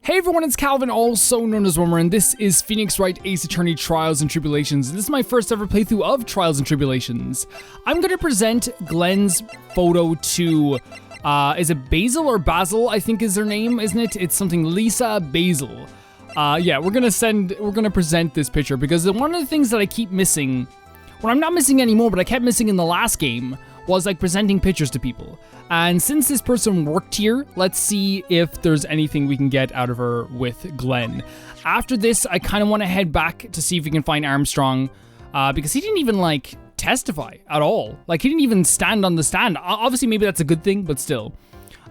Hey everyone, it's Calvin, also known as Wormer, and this is Phoenix Wright Ace Attorney Trials and Tribulations. This is my first ever playthrough of Trials and Tribulations. I'm going to present Glenn's photo to, is it Basil or Basil, I think is her name, isn't it? It's something Lisa Basil. Yeah, we're gonna present this picture because one of the things that I keep missing, well, I'm not missing anymore, but I kept missing in the last game, was like presenting pictures to people. And since this person worked here, let's see if there's anything we can get out of her with Glenn. After this, I kind of want to head back to see if we can find Armstrong, because he didn't even like testify at all. Like he didn't even stand on the stand. Obviously maybe that's a good thing, but still.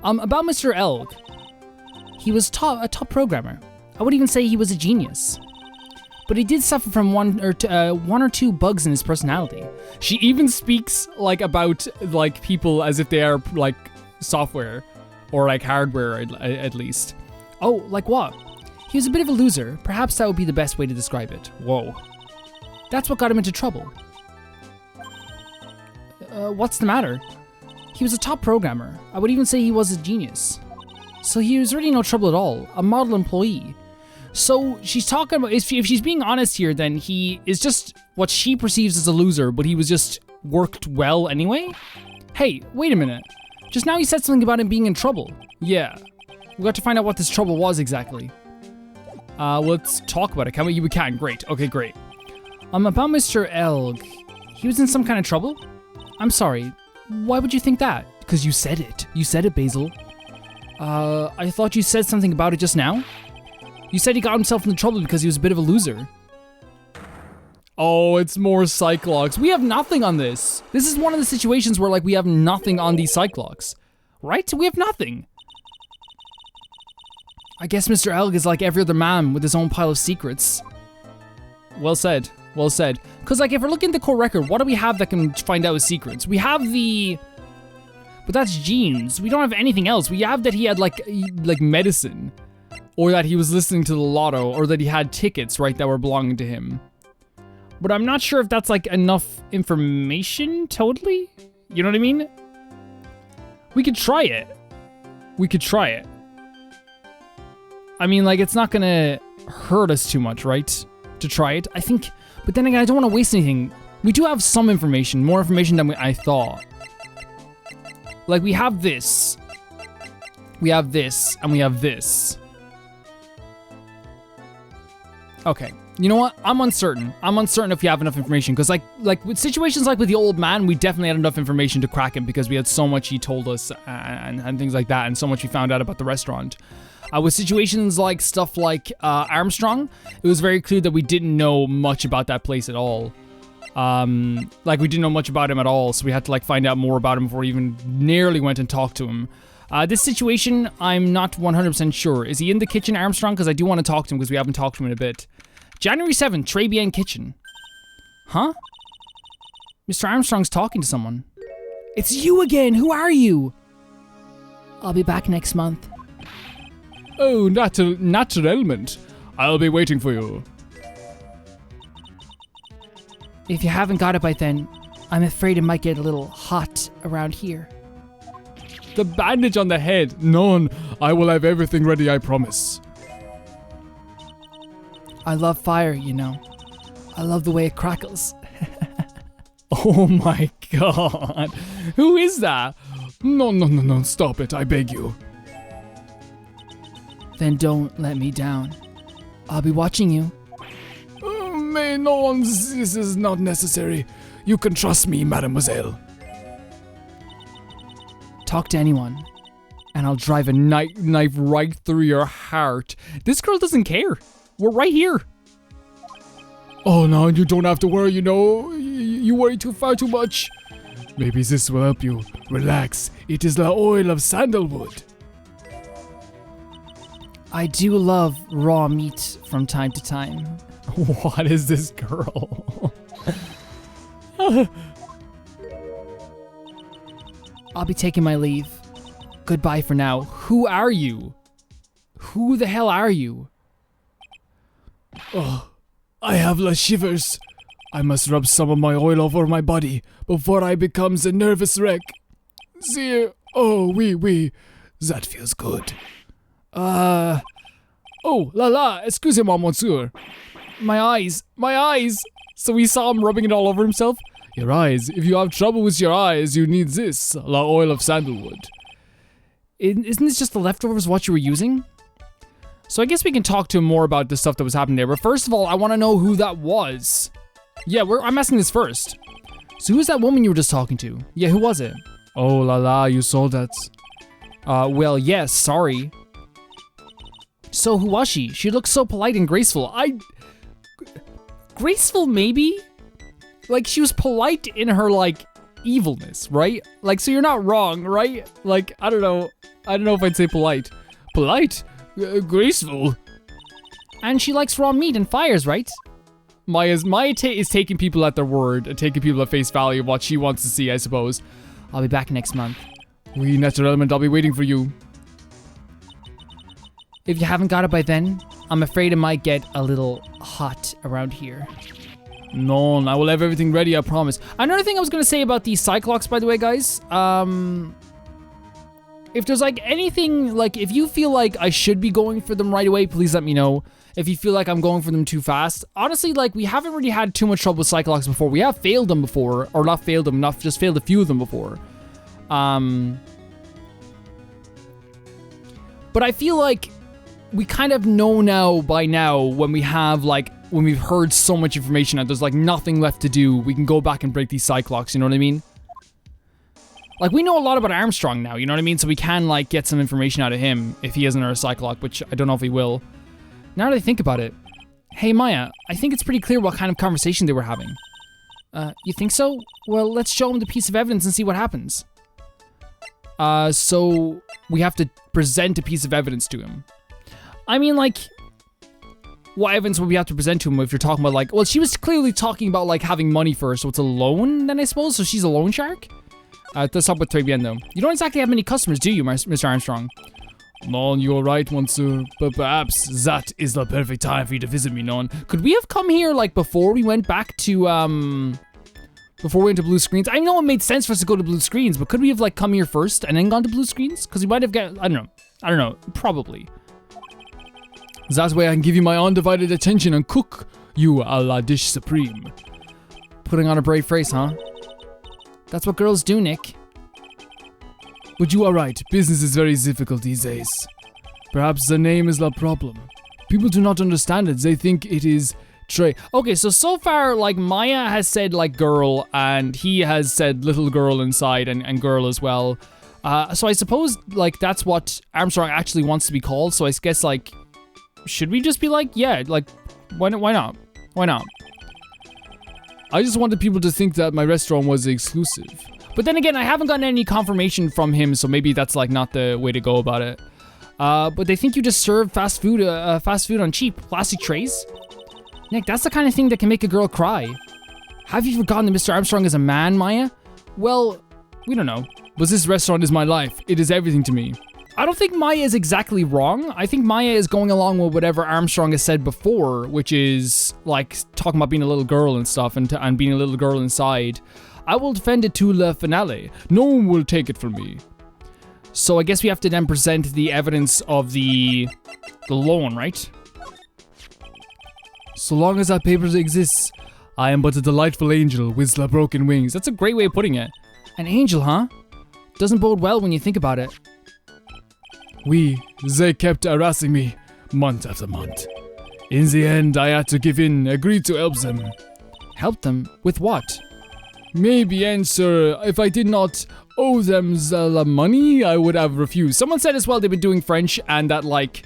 About Mr. Elg, he was a top programmer. I would even say he was a genius. But he did suffer from one or two bugs in his personality. She even speaks like about like people as if they are like software or like hardware at least. Oh, like what? He was a bit of a loser. Perhaps that would be the best way to describe it. Whoa. That's what got him into trouble. What's the matter? He was a top programmer. I would even say he was a genius. So he was really no trouble at all. A model employee. So she's talking about, if she's being honest here, then he is just what she perceives as a loser, but he was just worked well anyway? Hey, wait a minute. Just now you said something about him being in trouble. Yeah. We got to find out what this trouble was exactly. Let's talk about it. Can we? We can. Great. Okay, great. About Mr. Elg. He was in some kind of trouble? I'm sorry. Why would you think that? Because you said it. You said it, Basil. I thought you said something about it just now. You said he got himself into trouble because he was a bit of a loser. Oh, it's more Cyclops. We have nothing on this. This is one of the situations where like we have nothing on these Cyclops. Right? We have nothing. I guess Mr. Elg is like every other man with his own pile of secrets. Well said. Well said. Because like if we're looking at the core record, what do we have that can find out his secrets? We have the... But that's genes. We don't have anything else. We have that he had like medicine. Or that he was listening to the lotto, or that he had tickets, right, that were belonging to him. But I'm not sure if that's, like, enough information, totally? You know what I mean? We could try it. We could try it. I mean, like, it's not gonna hurt us too much, right? To try it, I think. But then again, I don't want to waste anything. We do have some information, more information than I thought. Like, we have this. We have this, and we have this. Okay, you know what? I'm uncertain. I'm uncertain if we have enough information because like with situations like with the old man, we definitely had enough information to crack him because we had so much he told us and things like that and so much we found out about the restaurant. With situations like stuff like Armstrong, it was very clear that we didn't know much about that place at all. Like we didn't know much about him at all, so we had to like find out more about him before we even nearly went and talked to him. This situation, I'm not 100% sure. Is he in the kitchen, Armstrong? Because I do want to talk to him because we haven't talked to him in a bit. January 7th, Tribulations kitchen. Huh? Mr. Armstrong's talking to someone. It's you again! Who are you? I'll be back next month. Oh, naturalmente. I'll be waiting for you. If you haven't got it by then, I'm afraid it might get a little hot around here. The bandage on the head. None. I will have everything ready, I promise. I love fire, you know. I love the way it crackles. Oh my god. Who is that? No, stop it, I beg you. Then don't let me down. I'll be watching you. No, this is not necessary. You can trust me, mademoiselle. Talk to anyone, and I'll drive a knife right through your heart. This girl doesn't care. We're right here. Oh no, you don't have to worry, you know. You worry too much. Maybe this will help you. Relax. It is the oil of sandalwood. I do love raw meat from time to time. What is this girl? I'll be taking my leave. Goodbye for now. Who are you? Who the hell are you? Oh, I have the shivers. I must rub some of my oil over my body before I becomes a nervous wreck. See, oh, oui, that feels good. Oh, la la, excusez-moi, monsieur. My eyes. So we saw him rubbing it all over himself. Your eyes. If you have trouble with your eyes, you need this, la oil of sandalwood. Isn't this just the leftovers of what you were using? So I guess we can talk to him more about the stuff that was happening there. But first of all, I want to know who that was. Yeah, I'm asking this first. So who's that woman you were just talking to? Yeah, who was it? Oh la la, you saw that. Well, yes, sorry. So who was she? She looked so polite and graceful. Graceful, maybe? Like, she was polite in her, like, evilness, right? Like, so you're not wrong, right? Like, I don't know if I'd say polite. Polite? Graceful. And she likes raw meat and fires, right? Maya is taking people at their word and taking people at face value of what she wants to see, I suppose. I'll be back next month. Oui, naturellement, I'll be waiting for you. If you haven't got it by then, I'm afraid it might get a little hot around here. No, I will have everything ready, I promise. Another thing I was going to say about these Cyclops, by the way, guys. If there's, like, anything, like, if you feel like I should be going for them right away, please let me know. If you feel like I'm going for them too fast. Honestly, like, we haven't really had too much trouble with Cyclops before. We have failed them before. Or not failed them, just failed a few of them before. But I feel like we kind of know now, by now, when we have, like, when we've heard so much information and there's, like, nothing left to do, we can go back and break these Cyclops, you know what I mean? Like, we know a lot about Armstrong now, you know what I mean? So we can, like, get some information out of him if he isn't our Cyclops, which I don't know if he will. Now that I think about it, hey, Maya, I think it's pretty clear what kind of conversation they were having. You think so? Well, let's show him the piece of evidence and see what happens. So we have to present a piece of evidence to him. I mean, like, what evidence would we have to present to him if you're talking about, like, well, she was clearly talking about, like, having money first, so it's a loan, then, I suppose? So she's a loan shark? Let's stop with Tribulations. You don't exactly have many customers, do you, Mr. Armstrong? No, you're right, monsieur, but perhaps that is the perfect time for you to visit me, non. Could we have come here, like, before we went back to, before we went to Blue Screens? I know it made sense for us to go to Blue Screens, but could we have, like, come here first and then gone to Blue Screens? Because we might have got, I don't know, probably. That way I can give you my undivided attention and cook you a la dish supreme. Putting on a brave face, huh? That's what girls do, Nick. But you are right, business is very difficult these days. Perhaps the name is the problem. People do not understand it, they think it is Okay, so far, like, Maya has said, like, girl, and he has said little girl inside, and girl as well. So I suppose, like, that's what Armstrong actually wants to be called, so I guess, like, should we just be like, yeah, like, why not? Why not? I just wanted people to think that my restaurant was exclusive. But then again, I haven't gotten any confirmation from him, so maybe that's, like, not the way to go about it. But they think you just serve fast food on cheap plastic trays? Nick, that's the kind of thing that can make a girl cry. Have you forgotten that Mr. Armstrong is a man, Maya? Well, we don't know. But this restaurant is my life. It is everything to me. I don't think Maya is exactly wrong. I think Maya is going along with whatever Armstrong has said before, which is, like, talking about being a little girl and stuff, and being a little girl inside. I will defend it to le finale. No one will take it from me. So I guess we have to then present the evidence of the loan, right? So long as that paper exists, I am but a delightful angel with the broken wings. That's a great way of putting it. An angel, huh? Doesn't bode well when you think about it. Oui, they kept harassing me month after month. In the end, I had to give in, agreed to help them. Help them? With what? Maybe answer, if I did not owe them the money, I would have refused. Someone said as well they've been doing French and that, like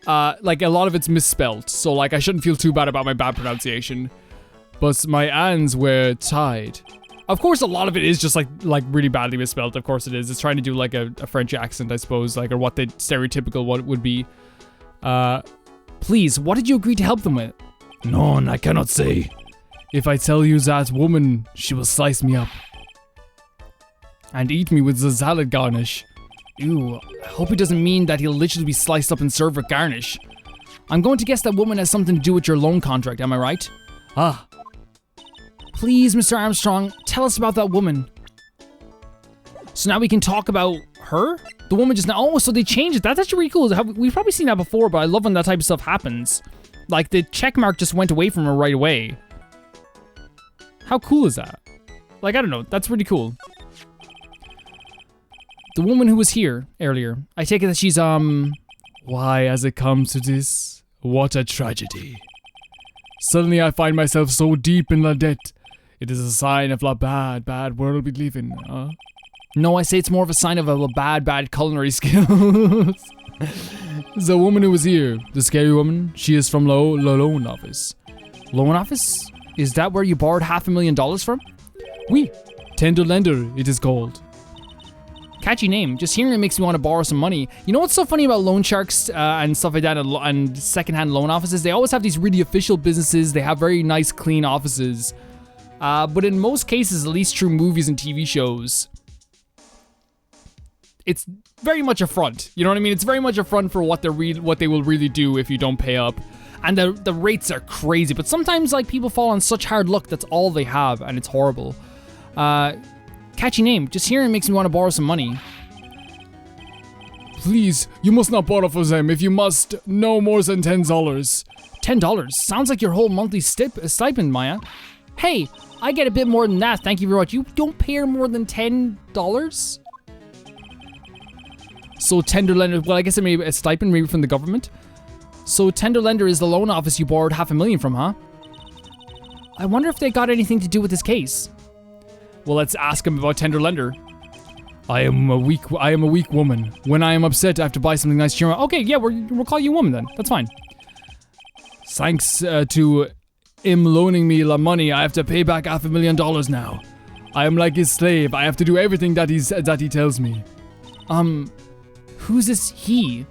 a lot of it's misspelled. So, like, I shouldn't feel too bad about my bad pronunciation. But my hands were tied. Of course, a lot of it is just, like really badly misspelled. Of course it is. It's trying to do, like, a French accent, I suppose, like, or what the stereotypical what would be. Please, what did you agree to help them with? None, I cannot say. If I tell you that woman, she will slice me up. And eat me with the salad garnish. Ew, I hope he doesn't mean that he'll literally be sliced up and served with garnish. I'm going to guess that woman has something to do with your loan contract, am I right? Ah. Please, Mr. Armstrong, tell us about that woman. So now we can talk about her? The woman just now, oh, so they changed it. That's actually really cool. We've probably seen that before, but I love when that type of stuff happens. Like, the check mark just went away from her right away. How cool is that? Like, I don't know. That's really cool. The woman who was here earlier, I take it that she's, Why has it come to this? What a tragedy. Suddenly I find myself so deep in the debt. It is a sign of the bad world we live in, huh? No, I say it's more of a sign of a bad culinary skills. The woman who was here, the scary woman, she is from the loan office. Loan office? Is that where you borrowed $500,000 from? Oui, tender lender, it is called. Catchy name. Just hearing it makes me want to borrow some money. You know what's so funny about loan sharks and stuff like that and secondhand loan offices? They always have these really official businesses. They have very nice, clean offices. But in most cases, at least through movies and TV shows, it's very much a front. You know what I mean? It's very much a front for what they will really do if you don't pay up. And the rates are crazy. But sometimes, like, people fall on such hard luck that's all they have, and it's horrible. Catchy name. Just hearing it makes me want to borrow some money. Please, you must not borrow for them. If you must, no more than $10. $10? Sounds like your whole monthly stipend, Maya. Hey, I get a bit more than that. Thank you very much. You don't pay her more than $10? So tender lender, well, I guess it may be a stipend maybe from the government. So tender lender is the loan office you borrowed $500,000 from, huh? I wonder if they got anything to do with this case. Well, let's ask him about tender lender. I am a weak woman. When I am upset, I have to buy something nice. Okay, yeah, we'll call you a woman then. That's fine. Thanks to him loaning me the money, I have to pay back $500,000 now. I am like his slave. I have to do everything that he tells me. Who's this he?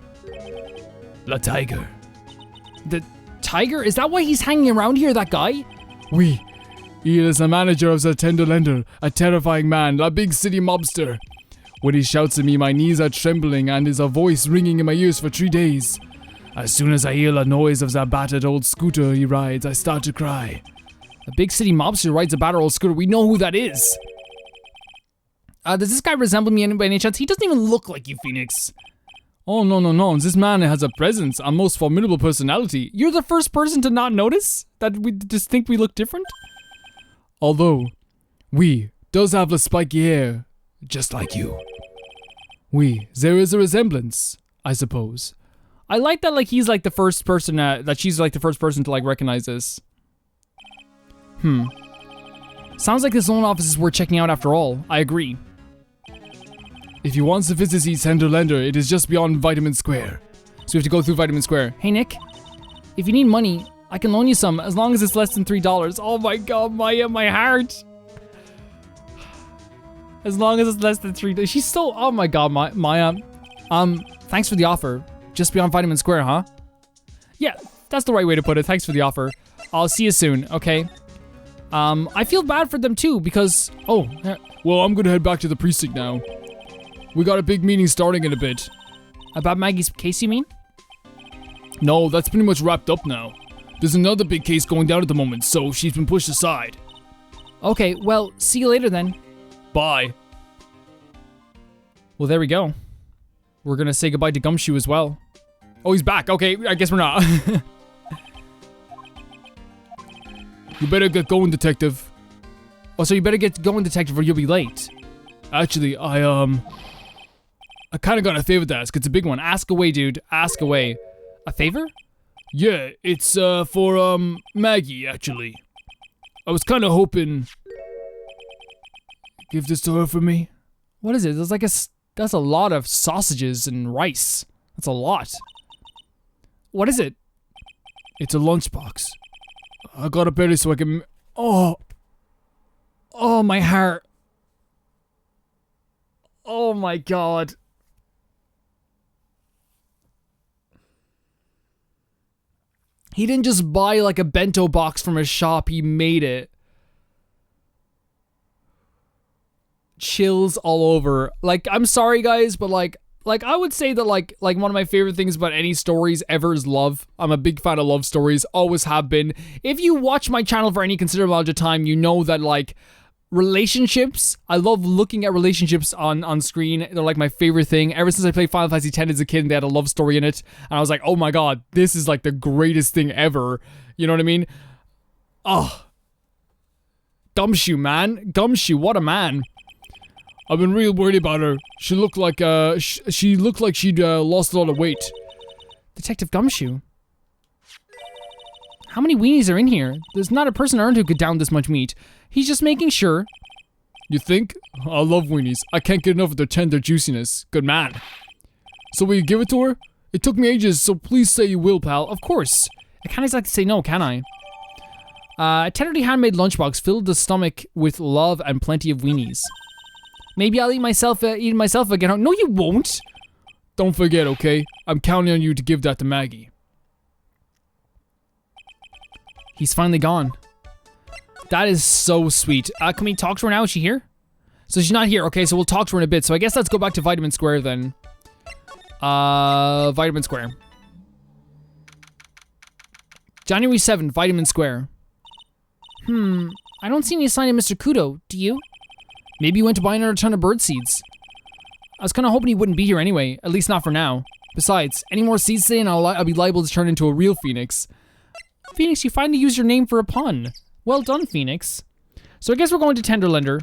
The tiger. The tiger? Is that why he's hanging around here, that guy? Oui. He is the manager of the tender lender, a terrifying man, a big city mobster. When he shouts at me, my knees are trembling and is a voice ringing in my ears for 3 days. As soon as I hear the noise of that battered old scooter he rides, I start to cry. A big city mobster rides a battered old scooter. We know who that is. Does this guy resemble me by any chance? He doesn't even look like you, Phoenix. Oh, no. This man has a presence, a most formidable personality. You're the first person to not notice? That we just think we look different? Although, we does have the spiky hair, just like you. There is a resemblance, I suppose. I like that, like, he's like the first person, that she's like the first person to like recognize this. Sounds like this loan office is worth checking out after all. I agree. If you want to visit the tender lender, it is just beyond Vitamin Square. So we have to go through Vitamin Square. Hey, Nick, if you need money, I can loan you some as long as it's less than $3. Oh my god, Maya, my heart. As long as it's less than $3. She's so, oh my god, Maya. Thanks for the offer. Just beyond Vitamin Square, huh? Yeah, that's the right way to put it. Thanks for the offer. I'll see you soon, okay? I feel bad for them too because, well, I'm gonna head back to the precinct now. We got a big meeting starting in a bit. About Maggie's case, you mean? No, that's pretty much wrapped up now. There's another big case going down at the moment, so she's been pushed aside. Okay, well, see you later then. Bye. Well, there we go. We're gonna say goodbye to Gumshoe as well. Oh, he's back. Okay, I guess we're not. You better get going, detective. Oh, so you better get going, detective, or you'll be late. Actually, I kind of got a favor to ask. It's a big one. Ask away, dude. Ask away. A favor? Yeah, it's for Maggie, actually. I was kind of hoping. Give this to her for me. What is it? There's like that's a lot of sausages and rice. That's a lot. What is it? It's a lunchbox. I got it early so I can. Oh, my heart. Oh my god. He didn't just buy like a bento box from a shop, he made it. Chills all over. Like, I'm sorry guys, but like I would say that like one of my favorite things about any stories ever is love. I'm a big fan of love stories, always have been. If you watch my channel for any considerable amount of time, you know that like relationships. I love looking at relationships on screen. They're like my favorite thing. Ever since I played Final Fantasy X as a kid and they had a love story in it. And I was like, oh my god, this is like the greatest thing ever. You know what I mean? Oh. Gumshoe, man. Gumshoe, what a man. I've been real worried about her. She looked like she'd lost a lot of weight. Detective Gumshoe. How many weenies are in here? There's not a person on earth who could down this much meat. He's just making sure. You think? I love weenies. I can't get enough of their tender juiciness. Good man. So will you give it to her? It took me ages, so please say you will, pal. Of course. I can't exactly say no, can I? A tenderly handmade lunchbox filled the stomach with love and plenty of weenies. Maybe I'll eat myself again. No, you won't. Don't forget, okay? I'm counting on you to give that to Maggie. He's finally gone. That is so sweet. Can we talk to her now? Is she here? So she's not here. Okay, so we'll talk to her in a bit. So I guess let's go back to Vitamin Square then. Vitamin Square. January 7th, Vitamin Square. I don't see any sign of Mr. Kudo. Do you? Maybe he went to buy another ton of bird seeds. I was kind of hoping he wouldn't be here anyway. At least not for now. Besides, any more seeds today and I'll be liable to turn into a real phoenix. Phoenix, you finally used your name for a pun. Well done, Phoenix. So I guess we're going to Tenderlender.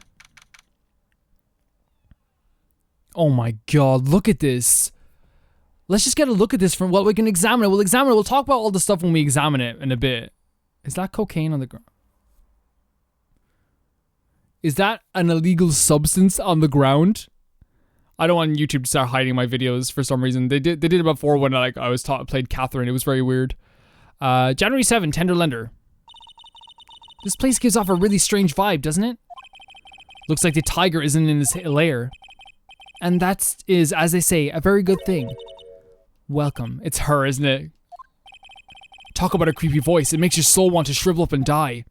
Oh my god, look at this. Let's just get a look at this from, well, we can examine it. We'll examine it. We'll talk about all the stuff when we examine it in a bit. Is that cocaine on the ground? Is that an illegal substance on the ground? I don't want YouTube to start hiding my videos for some reason. They did it before when I played Catherine. It was very weird. January 7th, Tenderlender. This place gives off a really strange vibe, doesn't it? Looks like the tiger isn't in his lair. And that is, as they say, a very good thing. Welcome. It's her, isn't it? Talk about a creepy voice. It makes your soul want to shrivel up and die.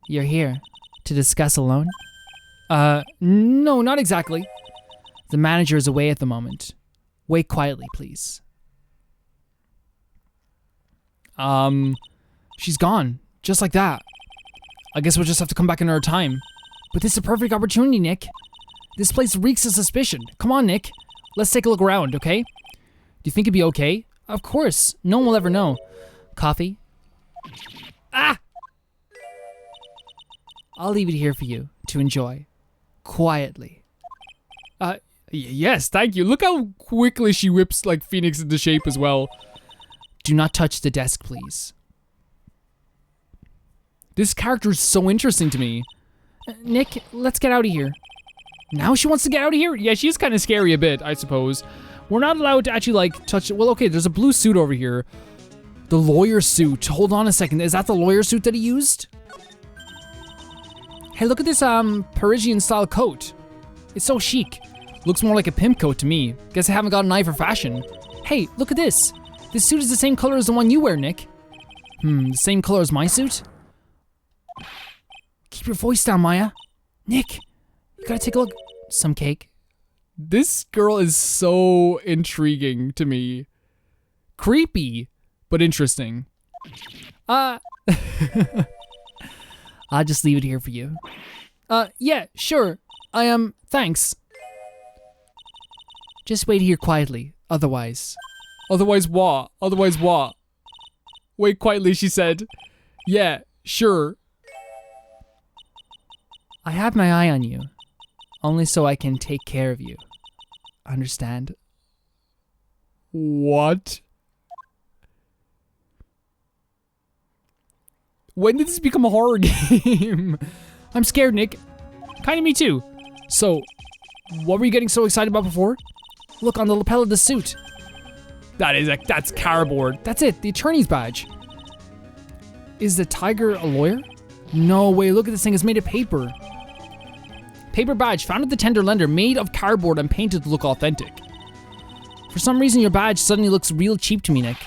You're here to discuss a loan? No, not exactly. The manager is away at the moment. Wait quietly, please. She's gone. Just like that. I guess we'll just have to come back another time. But this is a perfect opportunity, Nick. This place reeks of suspicion. Come on, Nick. Let's take a look around, okay? Do you think it'd be okay? Of course. No one will ever know. Coffee? Ah! I'll leave it here for you to enjoy. Quietly. Yes, thank you. Look how quickly she whips, like, Phoenix into shape as well. Do not touch the desk, please. This character is so interesting to me. Nick, let's get out of here. Now she wants to get out of here? Yeah, she's kind of scary a bit, I suppose. We're not allowed to actually, like, touch it. Well, okay, there's a blue suit over here. The lawyer suit. Hold on a second. Is that the lawyer suit that he used? Hey, look at this, Parisian-style coat. It's so chic. Looks more like a pimp coat to me. Guess I haven't got an eye for fashion. Hey, look at this. This suit is the same color as the one you wear, Nick. The same color as my suit? Keep your voice down, Maya. Nick, you gotta take a look. Some cake. This girl is so intriguing to me. Creepy, but interesting. I'll just leave it here for you. Yeah, sure. Thanks. Just wait here quietly, otherwise. Otherwise what? Otherwise what? Wait quietly, she said. Yeah, sure. I have my eye on you, only so I can take care of you. Understand? What? When did this become a horror game? I'm scared, Nick. Kinda me too. So, what were you getting so excited about before? Look on the lapel of the suit. That's cardboard. That's it, the attorney's badge. Is the tiger a lawyer? No way, look at this thing, it's made of paper. Paper badge, found at the Tenderlender, made of cardboard and painted to look authentic. For some reason, your badge suddenly looks real cheap to me, Nick.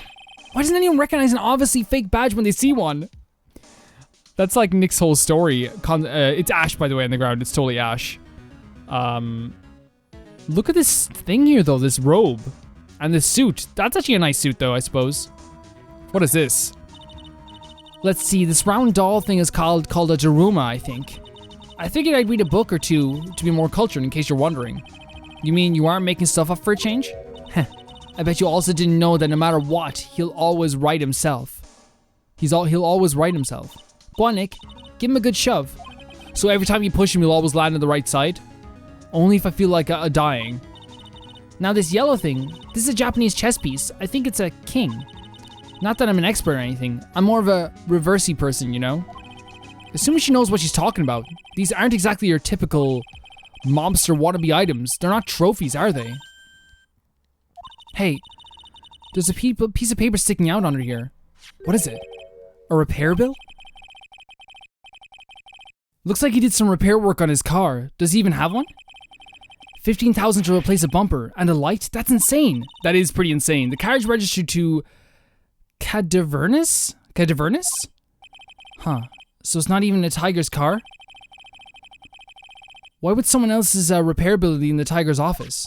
Why doesn't anyone recognize an obviously fake badge when they see one? That's like Nick's whole story. It's ash, by the way, on the ground. It's totally ash. Look at this thing here, though, this robe. And this suit. That's actually a nice suit, though, I suppose. What is this? Let's see, this round doll thing is called a Daruma, I think. I figured I'd read a book or two to be more cultured, in case you're wondering. You mean you aren't making stuff up for a change? Heh. I bet you also didn't know that no matter what, he'll always write himself. He'll always write himself. Go on, Nick. Give him a good shove. So every time you push him, he'll always land on the right side? Only if I feel like dying. Now this yellow thing, this is a Japanese chess piece. I think it's a king. Not that I'm an expert or anything. I'm more of a reversey person, you know? Assuming she knows what she's talking about. These aren't exactly your typical mobster wannabe items. They're not trophies, are they? Hey, there's a piece of paper sticking out under here. What is it? A repair bill? Looks like he did some repair work on his car. Does he even have one? 15,000 to replace a bumper and a light? That's insane. That is pretty insane. The car's registered to Cadavernus? Huh. So it's not even a Tiger's car? Why would someone else's repair bill be in the Tiger's office?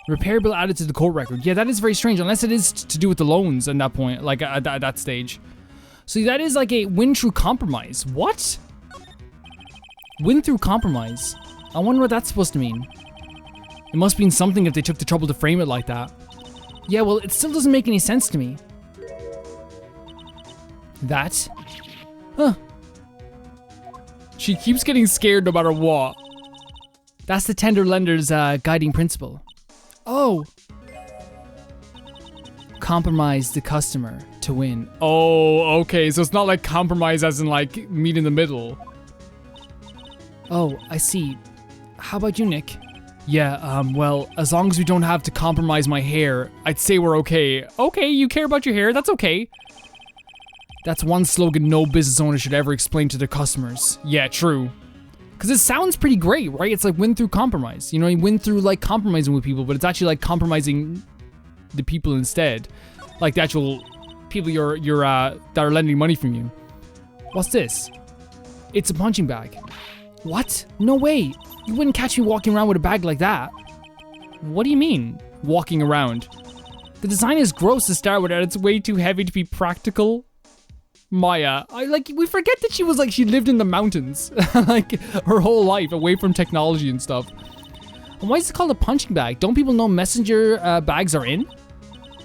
Repair bill added to the court record. Yeah, that is very strange, unless it is to do with the loans at that point, like at that stage. So that is like a win through compromise. What? Win through compromise. I wonder what that's supposed to mean. It must mean something if they took the trouble to frame it like that. Yeah, well, it still doesn't make any sense to me. That? Huh. She keeps getting scared no matter what. That's the tender lender's guiding principle. Oh. Compromise the customer to win. Oh, okay. So it's not like compromise as in like meet in the middle. Oh, I see. How about you, Nick? Yeah, well, as long as we don't have to compromise my hair, I'd say we're okay. Okay, you care about your hair, that's okay. That's one slogan no business owner should ever explain to their customers. Yeah, true. Because it sounds pretty great, right? It's like win through compromise. You know, you win through like compromising with people, but it's actually like compromising the people instead. Like the actual people that are lending money from you. What's this? It's a punching bag. What? No way. You wouldn't catch me walking around with a bag like that. What do you mean, walking around? The design is gross to start with, and it's way too heavy to be practical. Maya, we forget that she lived in the mountains, like, her whole life, away from technology and stuff. And why is it called a punching bag? Don't people know messenger bags are in?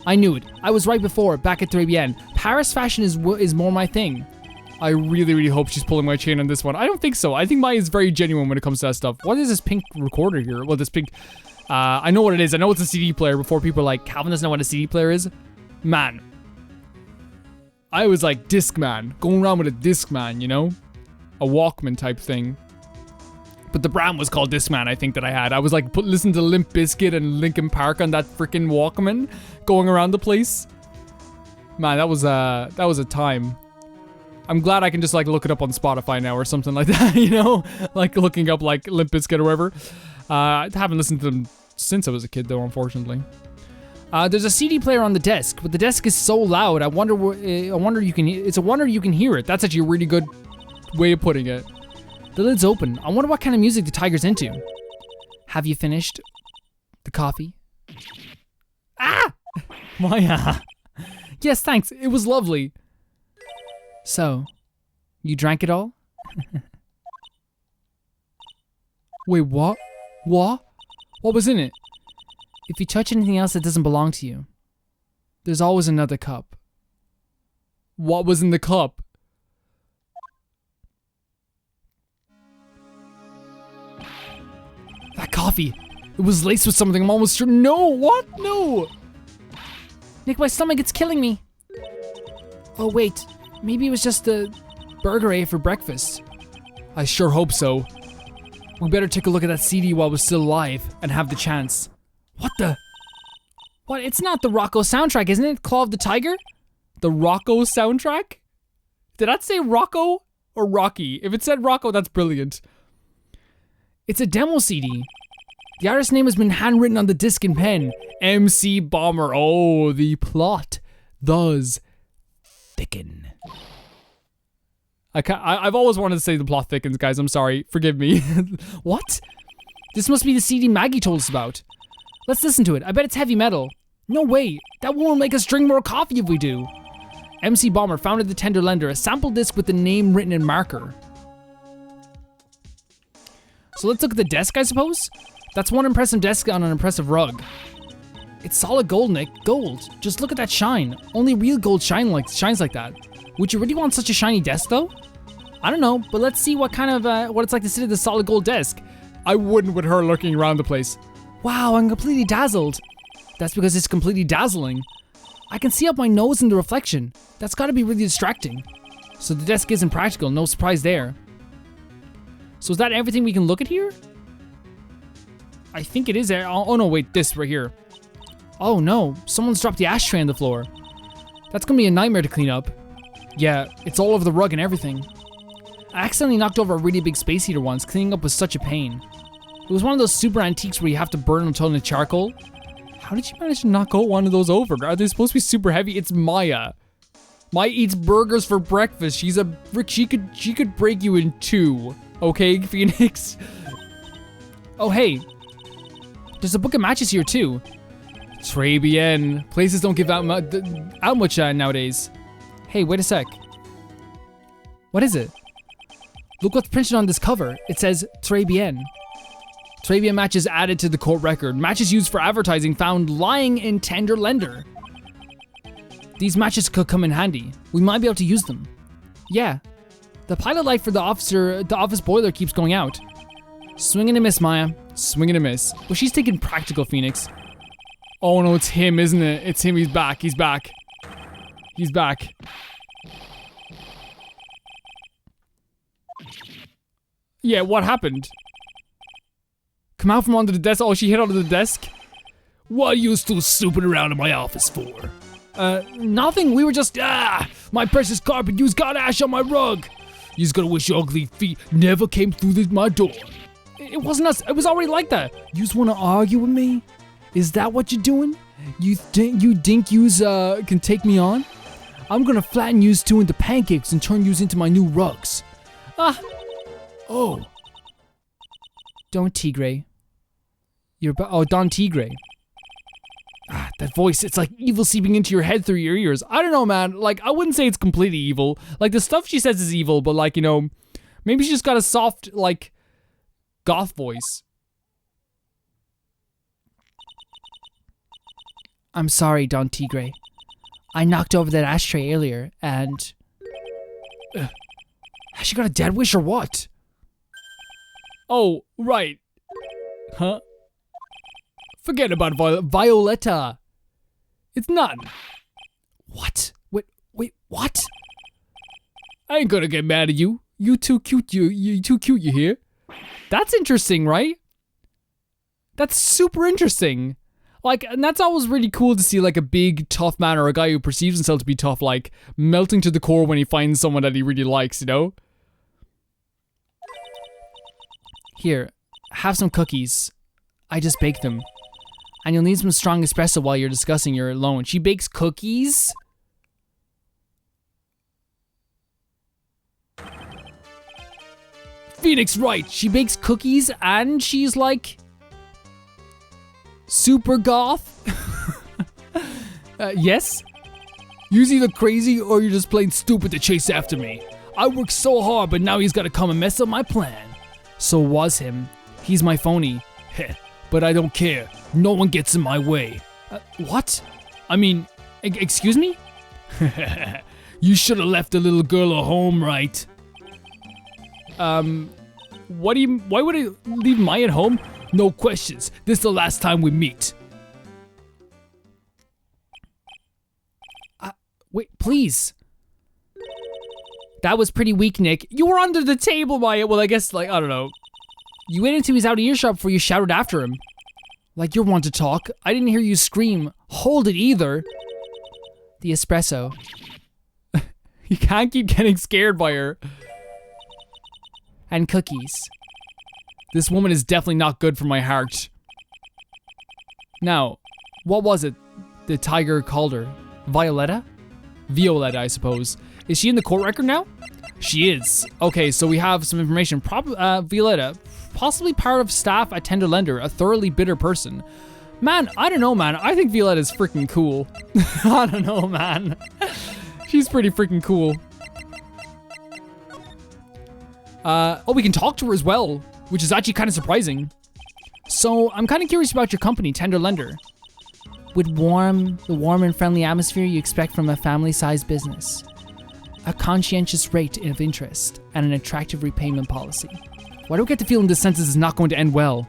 I knew it. I was right before, back at 3BN. Paris fashion is more my thing. I really, really hope she's pulling my chain on this one. I don't think so. I think Maya is very genuine when it comes to that stuff. What is this pink recorder here? Well, this pink... I know what it is. I know it's a CD player before people are like, Calvin doesn't know what a CD player is. Man. I was like Discman. Going around with a Discman, you know? A Walkman type thing. But the brand was called Discman, I think, that I had. I was like, listening to Limp Bizkit and Linkin Park on that freaking Walkman. Going around the place. Man, that was a time. I'm glad I can just like look it up on Spotify now or something like that, you know? Like looking up like Limp Bizkit or whatever. I haven't listened to them since I was a kid though, unfortunately. There's a CD player on the desk, but the desk is so loud. It's a wonder you can hear it. That's actually a really good way of putting it. The lid's open. I wonder what kind of music the tiger's into. Have you finished the coffee? Ah! Maya. Yes, thanks. It was lovely. So, you drank it all? Wait, what? What? What was in it? If you touch anything else that doesn't belong to you, there's always another cup. What was in the cup? That coffee. It was laced with something. I'm almost sure. No, what? No. Nick, my stomach, it's killing me. Oh, wait. Maybe it was just the burger I ate for breakfast. I sure hope so. We better take a look at that CD while we're still alive and have the chance. What the? What? It's not the Rocco soundtrack, isn't it? Claw of the Tiger? The Rocco soundtrack? Did that say Rocco or Rocky? If it said Rocco, that's brilliant. It's a demo CD. The artist's name has been handwritten on the disc in pen. MC Bomber. Oh, the plot does thicken. I've always wanted to say the plot thickens, guys. I'm sorry. Forgive me. What? This must be the CD Maggie told us about. Let's listen to it. I bet it's heavy metal. No way. That won't make us drink more coffee if we do. MC Bomber found at the tender lender a sample disc with the name written in marker. So let's look at the desk, I suppose. That's one impressive desk on an impressive rug. It's solid gold, Nick. Gold. Just look at that shine. Only real gold shines like that. Would you really want such a shiny desk, though? I don't know, but let's see what it's like to sit at the solid gold desk. I wouldn't with her looking around the place. Wow, I'm completely dazzled. That's because it's completely dazzling. I can see up my nose in the reflection. That's gotta be really distracting. So the desk isn't practical, no surprise there. So is that everything we can look at here? I think it is. Oh no, wait, this right here. Oh no, someone's dropped the ashtray on the floor. That's gonna be a nightmare to clean up. Yeah, it's all over the rug and everything. I accidentally knocked over a really big space heater once. Cleaning up was such a pain. It was one of those super antiques where you have to burn them until in charcoal. How did you manage to knock one of those over? Are they supposed to be super heavy? It's Maya. Maya eats burgers for breakfast. She could break you in two. Okay, Phoenix? Oh, hey. There's a book of matches here, too. Très bien. Places don't give out much nowadays. Hey, wait a sec. What is it? Look what's printed on this cover. It says, Très bien. Très bien matches added to the court record. Matches used for advertising found lying in tender lender. These matches could come in handy. We might be able to use them. Yeah. The pilot light for the office boiler keeps going out. Swing and a miss, Maya. Swing and a miss. Well, she's taking practical, Phoenix. Oh no, it's him, isn't it? It's him. He's back. He's back. He's back. Yeah, what happened? Come out from under the desk. Oh, she hit under the desk? What are you still snooping around in my office for? Nothing. We were just, my precious carpet, you's got ash on my rug. You's gonna wish your ugly feet never came through my door. It wasn't us. It was already like that. You's wanna argue with me? Is that what you're doing? You think you's can take me on? I'm gonna flatten yous two into pancakes and turn yous into my new rugs. Oh. Don Tigre. Don Tigre. That voice, it's like evil seeping into your head through your ears. I don't know, man. Like, I wouldn't say it's completely evil. Like, the stuff she says is evil, but like, you know, maybe she just got a soft, like, goth voice. I'm sorry, Don Tigre. I knocked over that ashtray earlier, and... Has she got a dead wish or what? Oh, right. Huh? Forget about Violetta. It's nothing. What? Wait, what? I ain't gonna get mad at you. You too cute, you too cute, you hear? That's interesting, right? That's super interesting. Like, and that's always really cool to see, like, a big, tough man or a guy who perceives himself to be tough, like, melting to the core when he finds someone that he really likes, you know? Here, have some cookies. I just baked them. And you'll need some strong espresso while you're discussing your loan. She bakes cookies? Phoenix Wright, She bakes cookies and she's like... super goth? Yes? you's either crazy or you're just plain stupid to chase after me. I worked so hard, but now he's gotta come and mess up my plan. So was him. He's my phony. Heh, but I don't care. No one gets in my way. What? I mean, excuse me? You should have left the little girl at home, right? Why would I leave Maya at home? No questions. This is the last time we meet. Wait, please. That was pretty weak, Nick. You were under the table, Maya. Well, I guess, like, I don't know. You waited until he was out of earshot before you shouted after him. Like you're one to talk. I didn't hear you scream, hold it either. The espresso. You can't keep getting scared by her. And cookies. This woman is definitely not good for my heart. Now, what was it the tiger called her? Violetta? Violetta, I suppose. Is she in the court record now? She is. Okay, so we have some information. Violetta, possibly part of staff at Tender Lender, a thoroughly bitter person. Man, I don't know, man. I think Violetta is freaking cool. I don't know, man. She's pretty freaking cool. Oh, we can talk to her as well, which is actually kind of surprising. So, I'm kind of curious about your company, Tender Lender. With the warm and friendly atmosphere you expect from a family-sized business. A conscientious rate of interest, and an attractive repayment policy. Why do I get the feeling this sentence is not going to end well?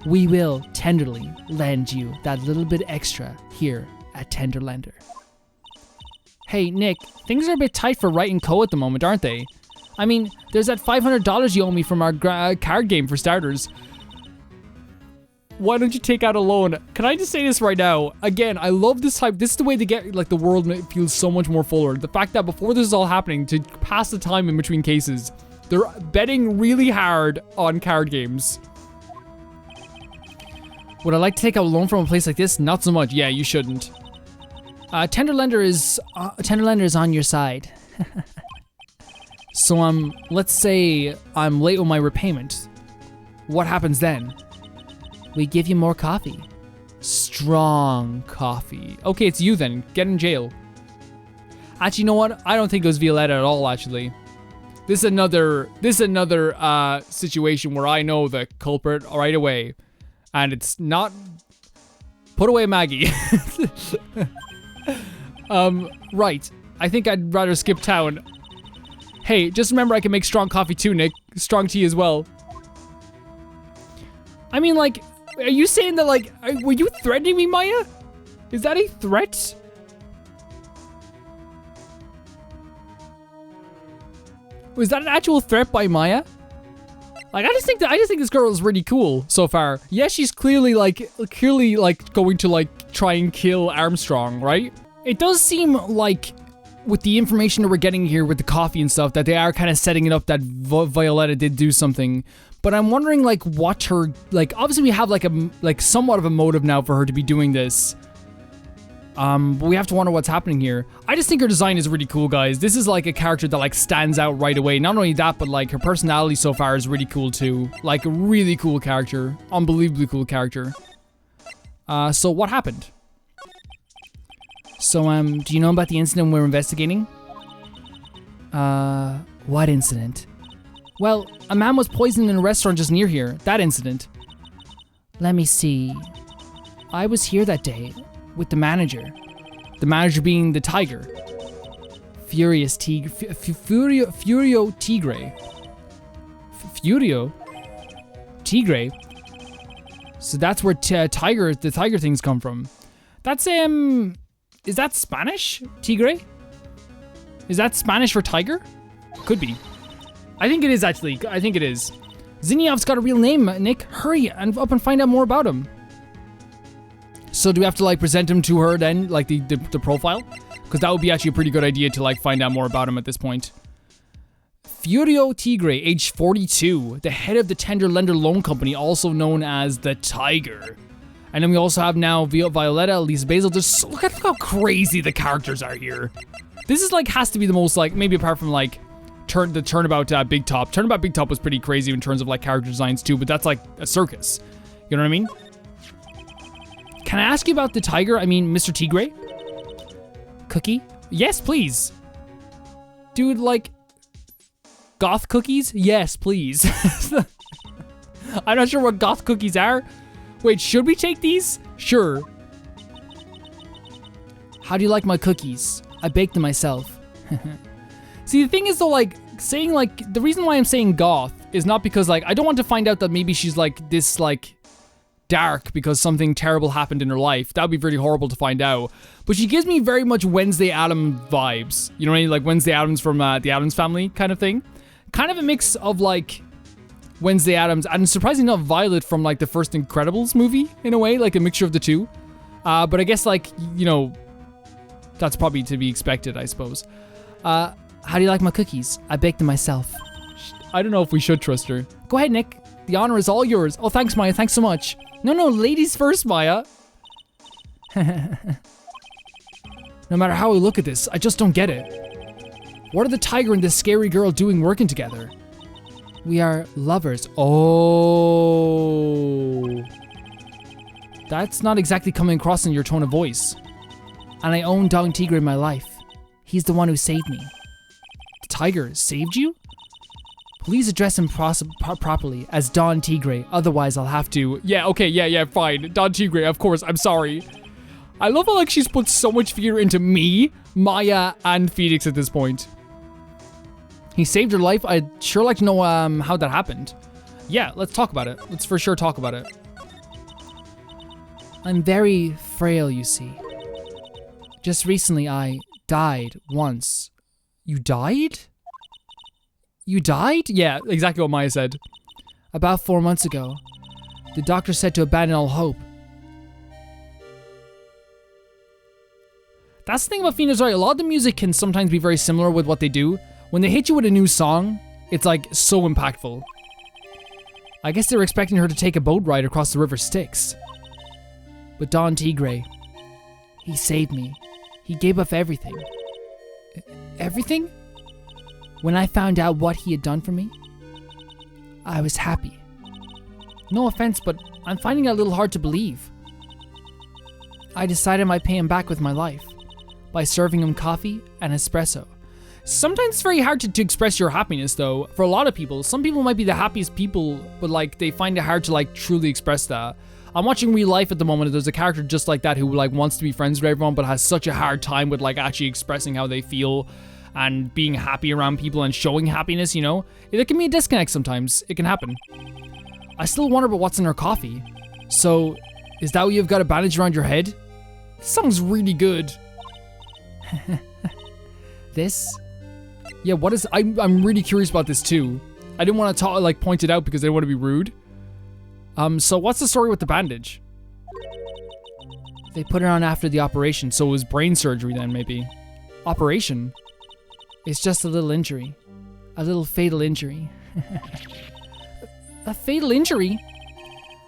We will tenderly lend you that little bit extra here at Tender Lender. Hey, Nick, things are a bit tight for Wright and Co. at the moment, aren't they? I mean, there's that $500 you owe me from our card game for starters. Why don't you take out a loan? Can I just say this right now? Again, I love this type. This is the way they get, like, the world feels so much more fuller. The fact that before this is all happening, to pass the time in between cases, they're betting really hard on card games. Would I like to take out a loan from a place like this? Not so much. Yeah, you shouldn't. Tender Lender is on your side. So let's say I'm late with my repayment. What happens then? We give you more coffee. Strong coffee. Okay, it's you then. Get in jail. Actually, you know what? I don't think it was Violetta at all, actually. This is another situation where I know the culprit right away. And it's not... Put away Maggie. Right. I think I'd rather skip town. Hey, just remember I can make strong coffee too, Nick. Strong tea as well. I mean, like, are you saying that, like, were you threatening me, Maya? Is that a threat? Was that an actual threat by Maya? Like, I just think this girl is really cool so far. Yeah, she's clearly going to, like, try and kill Armstrong, right? It does seem like, with the information that we're getting here with the coffee and stuff, that they are kind of setting it up that Violetta did do something. But I'm wondering, like, what her, like, obviously we have, like, somewhat of a motive now for her to be doing this. But we have to wonder what's happening here. I just think her design is really cool, guys. This is, like, a character that, like, stands out right away. Not only that, but, like, her personality so far is really cool, too. Like, a really cool character. Unbelievably cool character. So what happened? So, do you know about the incident we're investigating? What incident? Well, a man was poisoned in a restaurant just near here. That incident. Let me see. I was here that day with the manager. The manager being the tiger. Furio Tigre. Furio? Tigre? So that's where the tiger things come from. That's, is that Spanish? Tigre? Is that Spanish for tiger? Could be. I think it is, actually. I think it is. Zinniov's got a real name, Nick. Hurry and up and find out more about him. So do we have to, like, present him to her then? Like, the profile? Because that would be actually a pretty good idea to, like, find out more about him at this point. Furio Tigre, age 42. The head of the Tender Lender Loan Company, also known as the Tiger. And then we also have now Violetta, Elise Basil. Just look at how crazy the characters are here. This is, like, has to be the most, like, maybe apart from, like, the Turnabout Big Top. Turnabout Big Top was pretty crazy in terms of, like, character designs too, but that's like a circus. You know what I mean? Can I ask you about the tiger? I mean, Mr. Tigre? Cookie? Yes, please. Dude, like, goth cookies? Yes, please. I'm not sure what goth cookies are. Wait, should we take these? Sure. How do you like my cookies? I baked them myself. See, the thing is though, like, saying, like, the reason why I'm saying goth is not because, like, I don't want to find out that maybe she's, like, this, like, dark because something terrible happened in her life. That would be really horrible to find out. But she gives me very much Wednesday Addams vibes. You know what I mean? Like Wednesday Addams from the Addams Family kind of thing. Kind of a mix of, like, Wednesday Addams and surprisingly not Violet from, like, the first Incredibles movie, in a way. Like, a mixture of the two. But I guess, like, you know, that's probably to be expected, I suppose. How do you like my cookies? I baked them myself. I don't know if we should trust her. Go ahead, Nick. The honor is all yours. Oh, thanks, Maya. Thanks so much. No, ladies first, Maya. No matter how we look at this, I just don't get it. What are the tiger and this scary girl doing working together? We are lovers. Oh. That's not exactly coming across in your tone of voice. And I own Dong Tigre in my life. He's the one who saved me. The tiger saved you? Please address him properly as Don Tigre, otherwise I'll have to... Yeah, okay, yeah, fine. Don Tigre, of course, I'm sorry. I love how, like, she's put so much fear into me, Maya, and Phoenix at this point. He saved your life? I'd sure like to know how that happened. Yeah, let's talk about it. Let's for sure talk about it. I'm very frail, you see. Just recently I died once. You died? You died? Yeah, exactly what Maya said. About 4 months ago. The doctor said to abandon all hope. That's the thing about Phoenix Wright. A lot of the music can sometimes be very similar with what they do. When they hit you with a new song, it's like so impactful. I guess they were expecting her to take a boat ride across the river Styx. But Don Tigre, he saved me. He gave up everything. Everything? When I found out what he had done for me, I was happy. No offense, but I'm finding it a little hard to believe. I decided I might pay him back with my life by serving him coffee and espresso. Sometimes it's very hard to express your happiness, though. For a lot of people, some people might be the happiest people, but like they find it hard to like truly express that. I'm watching Real Life at the moment, and there's a character just like that who like wants to be friends with everyone, but has such a hard time with like actually expressing how they feel and being happy around people and showing happiness, you know? There can be a disconnect sometimes. It can happen. I still wonder about what's in her coffee. So, is that why you've got a bandage around your head? This sounds really good. This? Yeah, what is... I'm really curious about this too. I didn't want to point it out because I didn't want to be rude. So what's the story with the bandage? They put it on after the operation, So it was brain surgery then, maybe. Operation? It's just a little injury. A little fatal injury. A fatal injury?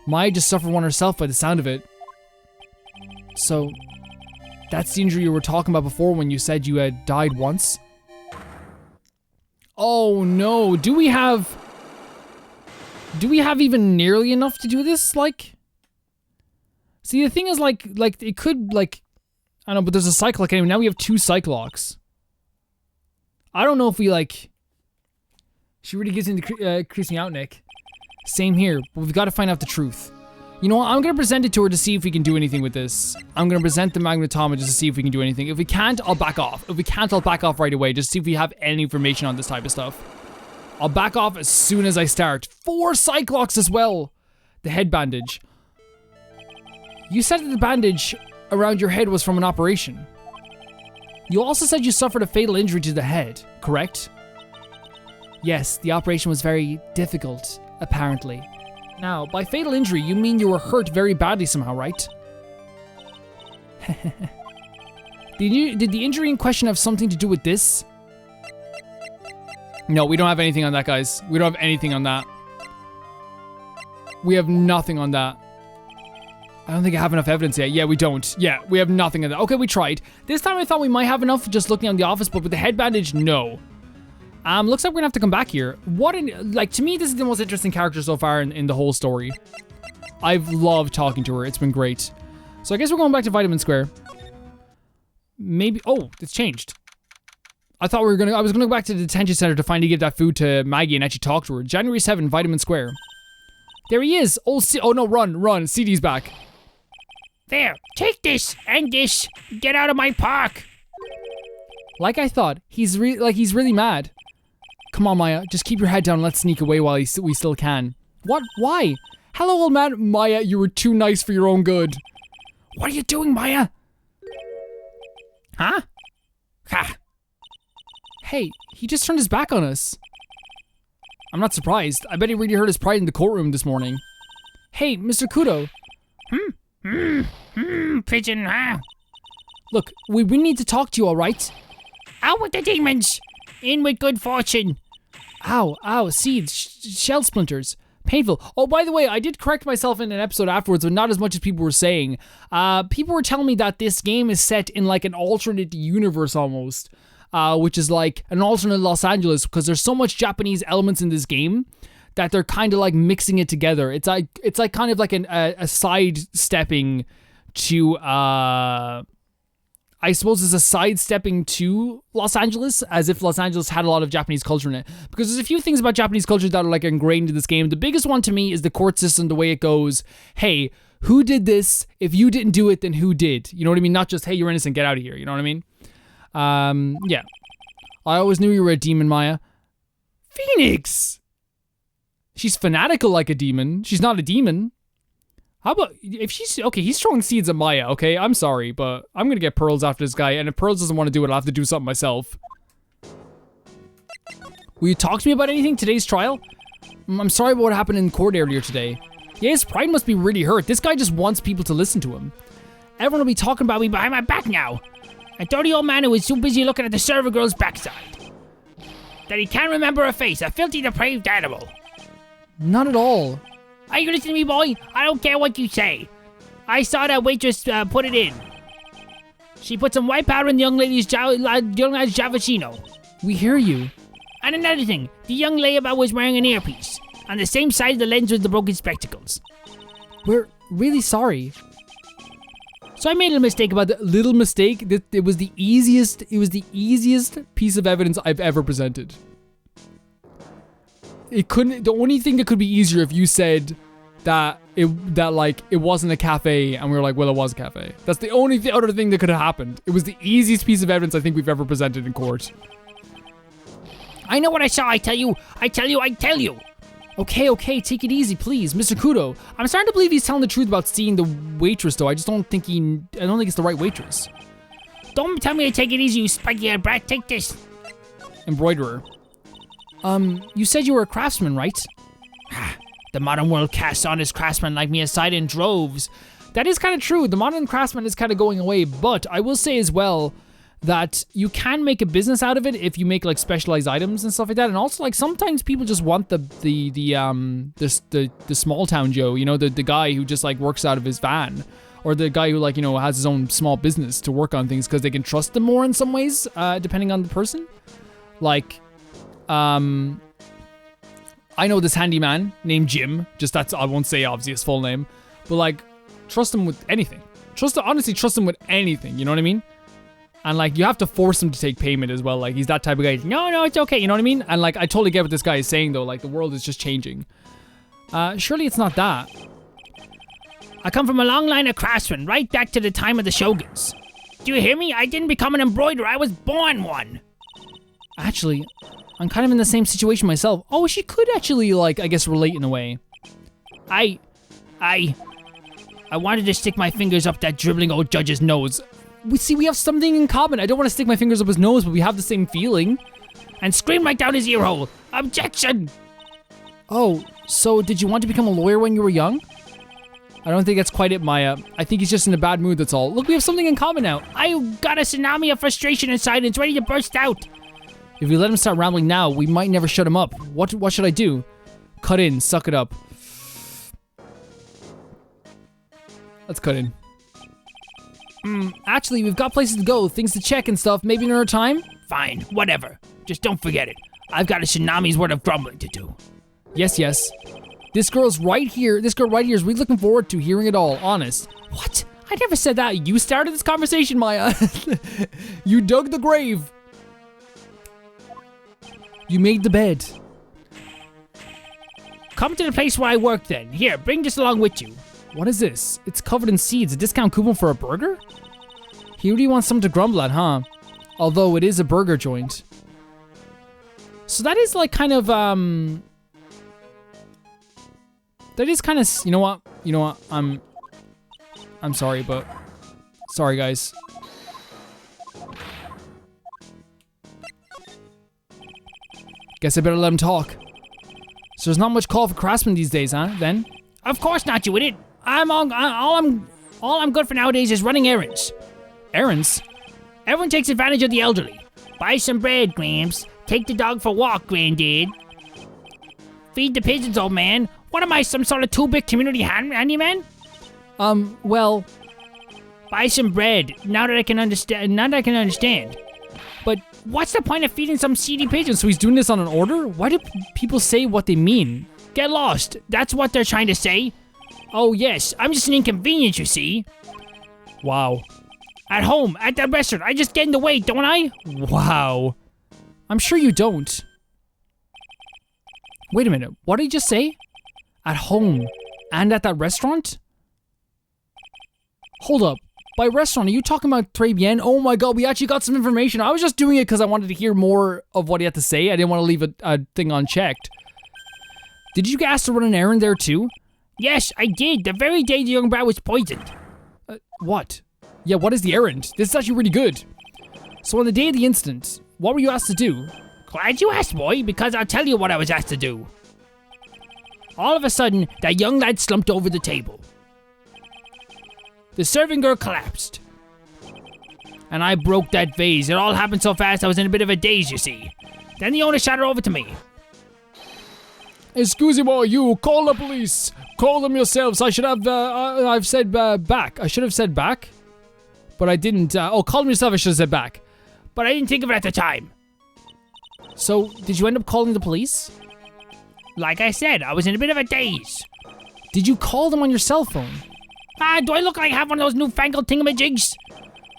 Maya just suffered one herself by the sound of it. So, that's the injury you were talking about before when you said you had died once? Oh no, do we have even nearly enough to do this? Like, see, the thing is like it could like, I don't know, but there's a cyclock anyway. Now we have 2 cyclocks. I don't know if we like, she really gets into creasing out, Nick. Same here, but we've got to find out the truth. You know what, I'm gonna present it to her to see if we can do anything with this. I'm gonna present the magnetometer just to see if we can do anything. If we can't, I'll back off. If we can't, I'll back off right away, just to see if we have any information on this type of stuff. I'll back off as soon as I start. 4 cyclocks as well. The head bandage. You said that the bandage around your head was from an operation. You also said you suffered a fatal injury to the head, correct? Yes, the operation was very difficult, apparently. Now, by fatal injury, you mean you were hurt very badly somehow, right? Did the injury in question have something to do with this? No, we don't have anything on that, guys. We don't have anything on that. We have nothing on that. I don't think I have enough evidence yet. Yeah, we don't. Yeah, we have nothing on that. Okay, we tried. This time I thought we might have enough just looking on the office, but with the head bandage, no. Looks like we're gonna have to come back here. To me, this is the most interesting character so far in the whole story. I've loved talking to her. It's been great. So I guess we're going back to Vitamin Square. Maybe, oh, it's changed. I was gonna go back to the detention center to finally give that food to Maggie and actually talk to her. January 7, Vitamin Square. There he is. Oh no, run. CD's back. There, take this and this. Get out of my park. Like I thought, he's really mad. Come on, Maya, just keep your head down and let's sneak away while we still can. What? Why? Hello, old man. Maya, you were too nice for your own good. What are you doing, Maya? Huh? Ha. Hey, he just turned his back on us. I'm not surprised. I bet he really hurt his pride in the courtroom this morning. Hey, Mr. Kudo. Pigeon, huh? Look, we need to talk to you, alright? Out with the demons! In with good fortune! Ow, seeds, shell splinters. Painful. Oh, by the way, I did correct myself in an episode afterwards, but not as much as people were saying. People were telling me that this game is set in like an alternate universe almost. Which is like an alternate Los Angeles, because there's so much Japanese elements in this game that they're kind of like mixing it together. It's like kind of like a sidestepping to I I suppose is a sidestepping to Los Angeles, as if Los Angeles had a lot of Japanese culture in it. Because there's a few things about Japanese culture that are like ingrained in this game. The biggest one to me is the court system, the way it goes. Hey, who did this? If you didn't do it, then who did? You know what I mean? Not just, hey, you're innocent, get out of here. You know what I mean? Yeah. I always knew you were a demon, Maya. Phoenix! She's fanatical like a demon. She's not a demon. How about, if she's, okay, he's throwing seeds at Maya, okay? I'm sorry, but I'm gonna get Pearls after this guy, and if Pearls doesn't want to do it, I'll have to do something myself. Will you talk to me about anything? Today's trial? I'm sorry about what happened in court earlier today. Yeah, his pride must be really hurt. This guy just wants people to listen to him. Everyone will be talking about me behind my back now. A dirty old man who was too busy looking at the server girl's backside. That he can't remember her face, a filthy, depraved animal. Not at all. Are you listening to me, boy? I don't care what you say. I saw that waitress put it in. She put some white powder in the young lad's Javachino. We hear you. And another thing, the young layabouts was wearing an earpiece. On the same side of the lens with the broken spectacles. We're really sorry. So I made a mistake about the... Little mistake, that it was the easiest piece of evidence I've ever presented. The only thing that could be easier if you said that it wasn't a cafe, and we were like, well, it was a cafe. That's the only other thing that could have happened. It was the easiest piece of evidence I think we've ever presented in court. I know what I saw, I tell you. Okay, take it easy, please. Mr. Kudo, I'm starting to believe he's telling the truth about seeing the waitress, though. I don't think it's the right waitress. Don't tell me to take it easy, you spiky-eyed brat. Take this. Embroiderer. You said you were a craftsman, right? The modern world casts honest craftsmen like me aside in droves. That is kind of true. The modern craftsman is kind of going away, but I will say as well that you can make a business out of it if you make like specialized items and stuff like that. And also, like, sometimes people just want the small town Joe, you know, the guy who just like works out of his van, or the guy who, like, you know, has his own small business to work on things because they can trust them more in some ways, depending on the person. Like, I know this handyman named Jim. I won't say obviously his full name, but like, trust him with anything. Honestly, trust him with anything. You know what I mean? And like, you have to force him to take payment as well. Like, he's that type of guy. No, it's okay. You know what I mean? And like, I totally get what this guy is saying though. Like, the world is just changing. Surely it's not that. I come from a long line of craftsmen, right back to the time of the shoguns. Do you hear me? I didn't become an embroiderer. I was born one. Actually, I'm kind of in the same situation myself. Oh, she could actually, like, I guess, relate in a way. I wanted to stick my fingers up that dribbling old judge's nose. We have something in common. I don't want to stick my fingers up his nose, but we have the same feeling. And scream right down his ear hole. Objection! Oh, so did you want to become a lawyer when you were young? I don't think that's quite it, Maya. I think he's just in a bad mood, that's all. Look, we have something in common now. I got a tsunami of frustration inside and it's ready to burst out. If we let him start rambling now, we might never shut him up. What should I do? Cut in, suck it up. Let's cut in. Actually, we've got places to go, things to check and stuff. Maybe another time? Fine, whatever. Just don't forget it. I've got a tsunami's worth of grumbling to do. Yes. This girl right here is really looking forward to hearing it all, honest. What? I never said that. You started this conversation, Maya. You dug the grave. You made the bed. Come to the place where I work then. Here, bring this along with you. What is this? It's covered in seeds. A discount coupon for a burger? He really wants something to grumble at, huh? Although it is a burger joint. So that is like kind of, that is kind of, you know what? I'm sorry, but sorry, guys. Guess I better let him talk. So there's not much call for craftsmen these days, huh? Then? Of course not, you idiot. All I'm good for nowadays is running errands. Errands? Everyone takes advantage of the elderly. Buy some bread, Gramps. Take the dog for a walk, Granddad. Feed the pigeons, old man. What am I, some sort of too-big community handyman? Well... Buy some bread, now that I can understand. But what's the point of feeding some seedy pigeons? So he's doing this on an order? Why do people say what they mean? Get lost. That's what they're trying to say. Oh, yes. I'm just an inconvenience, you see. Wow. At home, at the restaurant. I just gained the weight, don't I? Wow. I'm sure you don't. Wait a minute, what did he just say? At home and at that restaurant? Hold up. By restaurant, are you talking about Tribulations? Oh my god, we actually got some information. I was just doing it because I wanted to hear more of what he had to say. I didn't want to leave a thing unchecked. Did you get asked to run an errand there too? Yes, I did. The very day the young brat was poisoned. What? Yeah, what is the errand? This is actually really good. So on the day of the incident, what were you asked to do? Glad you asked, boy, because I'll tell you what I was asked to do. All of a sudden, that young lad slumped over the table. The serving girl collapsed. And I broke that vase. It all happened so fast I was in a bit of a daze, you see. Then the owner shot her over to me. Excuse me, you. Call the police. Call them yourselves. I should have, I've said back. I should have said back. But I didn't. Call them yourself. I should have said back. But I didn't think of it at the time. So, did you end up calling the police? Like I said, I was in a bit of a daze. Did you call them on your cell phone? Do I look like I have one of those newfangled thingamajigs?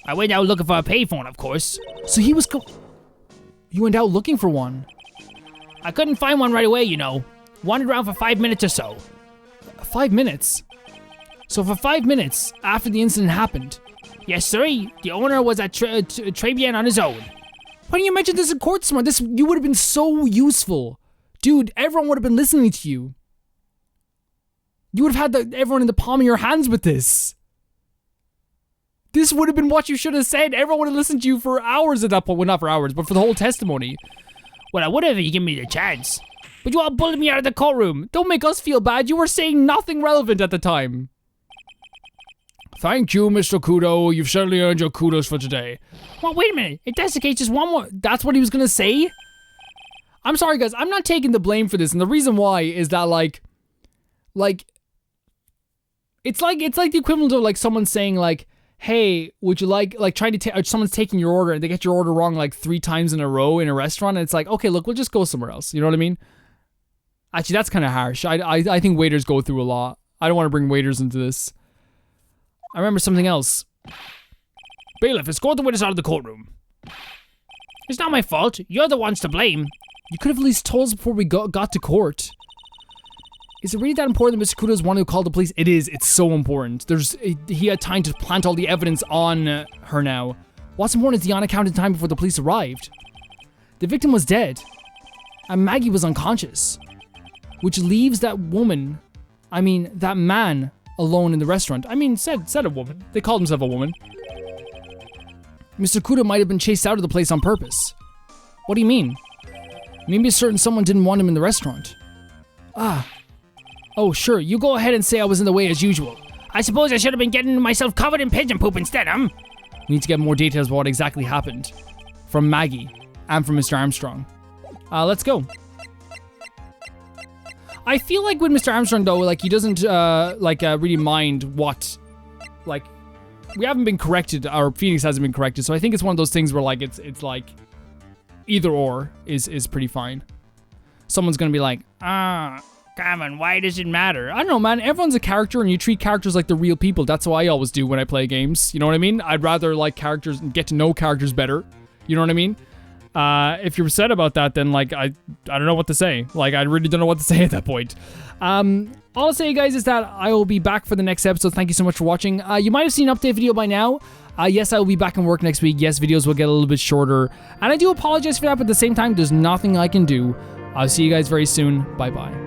I went out looking for a payphone, of course. So he was You went out looking for one? I couldn't find one right away, you know. Wandered around for 5 minutes or so. 5 minutes? So for 5 minutes after the incident happened? Yes, sir. The owner was at Tribulations on his own. Why didn't you mention this in court tomorrow? You would have been so useful. Dude, everyone would have been listening to you. You would have had everyone in the palm of your hands with this. This would have been what you should have said. Everyone would have listened to you for hours at that point. Well, not for hours, but for the whole testimony. Well, I would have if you given me the chance. But you all bullied me out of the courtroom. Don't make us feel bad. You were saying nothing relevant at the time. Thank you, Mr. Kudo. You've certainly earned your kudos for today. Well, wait a minute. If that's the case, just one more. That's what he was gonna say? I'm sorry, guys. I'm not taking the blame for this. And the reason why is that, it's like the equivalent of, like, someone saying, like, hey, would you like trying to take, someone's taking your order and they get your order wrong, like, 3 times in a row in a restaurant. And it's like, okay, look, we'll just go somewhere else. You know what I mean? Actually, that's kind of harsh. I think waiters go through a lot. I don't want to bring waiters into this. I remember something else. Bailiff, escort the witness out of the courtroom. It's not my fault. You're the ones to blame. You could have at least told us before we got to court. Is it really that important that Mr. Kudo's one who called the police? It is. It's so important. He had time to plant all the evidence on her now. What's important is the unaccounted time before the police arrived. The victim was dead. And Maggie was unconscious. Which leaves that that man alone in the restaurant. Said a woman. They called himself a woman. Mr. Kudo might have been chased out of the place on purpose. What do you mean? Maybe a certain someone didn't want him in the restaurant. Oh, sure. You go ahead and say I was in the way as usual. I suppose I should have been getting myself covered in pigeon poop instead, We need to get more details about what exactly happened. From Maggie. And from Mr. Armstrong. Let's go. I feel like with Mr. Armstrong, though, like, he doesn't, really mind what, like, we haven't been corrected, or Phoenix hasn't been corrected, so I think it's one of those things where, like, it's like, either or is pretty fine. Someone's gonna be like, come on, why does it matter? I don't know, man, everyone's a character, and you treat characters like they're real people. That's what I always do when I play games, you know what I mean? I'd rather like characters and get to know characters better, you know what I mean? If you're upset about that, then, like, I don't know what to say. Like, I really don't know what to say at that point. All I'll say, guys, is that I will be back for the next episode. Thank you so much for watching. You might have seen an update video by now. Yes, I will be back in work next week. Yes, videos will get a little bit shorter. And I do apologize for that, but at the same time, there's nothing I can do. I'll see you guys very soon. Bye-bye.